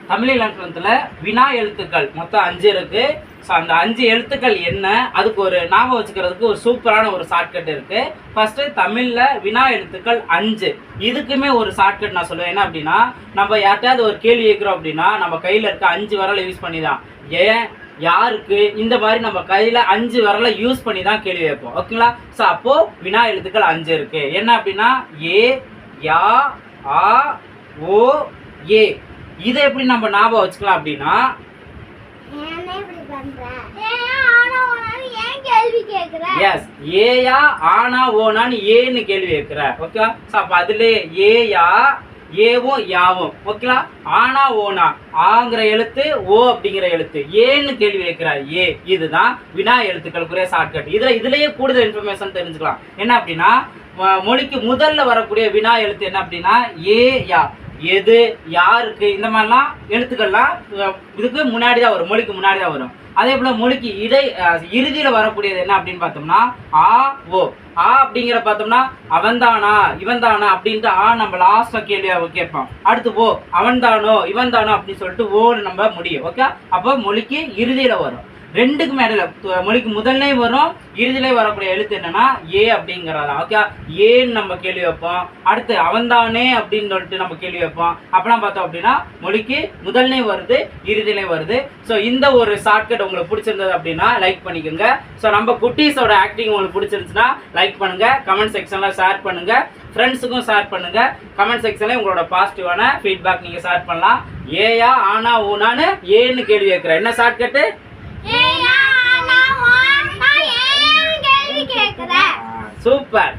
தமிழ் இலக்கணத்துல வினா எழுத்துக்கள் மொத்தம் 5 இருக்கு. ஸோ அந்த 5 எழுத்துக்கள் என்ன, அதுக்கு ஒரு ஞாபகம் வச்சுக்கிறதுக்கு ஒரு சூப்பரான ஒரு ஷார்ட்கட் இருக்கு. ஃபர்ஸ்ட் தமிழ்ல வினா எழுத்துக்கள் 5. இதுக்குமே ஒரு ஷார்ட்கட் நான் சொல்லுவேன். என்ன அப்படின்னா, நம்ம யார்கிட்டயாவது ஒரு கேள்வி கேட்குறோம் அப்படின்னா நம்ம கையில இருக்க 5 விரலை யூஸ் பண்ணி தான், ஏன், யாருக்கு, இந்த மாதிரி நம்ம கையில 5 விரலை யூஸ் பண்ணி தான் கேள்வி வைப்போம். ஓகேங்களா? ஸோ அப்போ வினா எழுத்துக்கள் 5 இருக்கு. என்ன அப்படின்னா ஏ, யா, ஆ, ஓ, ஏ. இதை எப்படி நம்ம ஞாபகம் வச்சுக்கலாம் அப்படின்னா, எஸ், ஏயா ஆனா ஓனான்னு ஏன்னு கேள்வி கேட்கிற. ஓகேவா? ஸோ அப்போ அதுல ஏயா, ஏவும் யாவும். ஓகேவா? ஆனா ஓனா, ஆங்கிற எழுத்து, ஓ அப்படிங்கிற எழுத்து, ஏன்னு கேள்வி கேட்கிறார். ஏ. இதுதான் வினா எழுத்துக்களுக்குரிய ஷார்ட்கட். இதுலயே கூடுதல் இன்ஃபர்மேஷன் தெரிஞ்சுக்கலாம். என்ன அப்படின்னா, மொழிக்கு முதல்ல வரக்கூடிய வினா எழுத்து என்ன அப்படின்னா ஏ, யா. எது, யாருக்கு, இந்த மாதிரிலாம் எழுத்துக்கள்லாம் இதுக்கு முன்னாடி தான் வரும், மொழிக்கு முன்னாடி தான் வரும். அதே போல மொழிக்கு இறுதியில வரக்கூடியது என்ன அப்படின்னு பார்த்தோம்னா ஆ, ஓ. ஆ அப்படிங்கிற பார்த்தோம்னா அவன்தானா, இவன்தானா அப்படின்ட்டு ஆ நம்ம லாஸ்ட்ல கேள்வியா கேட்போம். அடுத்து ஓ, அவன்தானோ, இவன்தானோ அப்படின்னு சொல்லிட்டு ஓன்னு நம்ம முடியும். ஓகே? அப்போ மொழிக்கு இறுதியில வரும். ரெண்டுக்கும் இடையில மொழிக்கு முதல்ல வரும், இறுதியிலே வரக்கூடிய எழுத்து என்னன்னா ஏ அப்படிங்கிறதா. ஓகே? ஏன்னு நம்ம கேள்வி வைப்போம். அடுத்து அவன்தானே அப்படின்னு சொல்லிட்டு நம்ம கேள்வி வைப்போம். அப்பெல்லாம் பார்த்தோம் அப்படின்னா மொழிக்கு முதல்ல வருது, இறுதியிலே வருது. ஸோ இந்த ஒரு ஷார்ட்கட் உங்களுக்கு பிடிச்சிருந்தது அப்படின்னா லைக் பண்ணிக்கோங்க. ஸோ நம்ம குட்டீஸோட ஆக்டிங் உங்களுக்கு பிடிச்சிருந்துச்சுன்னா லைக் பண்ணுங்க, கமெண்ட் செக்ஷன்ல ஷேர் பண்ணுங்க, ஃப்ரெண்ட்ஸுக்கும் ஷேர் பண்ணுங்க. கமெண்ட் செக்ஷன்ல உங்களோட பாசிட்டிவான ஃபீட்பேக் நீங்க ஷேர் பண்ணலாம். ஏயா ஆனா ஊனான்னு ஏன்னு கேள்வி கேட்கிறேன். என்ன ஷார்ட்கட்டு? சூப்பர்.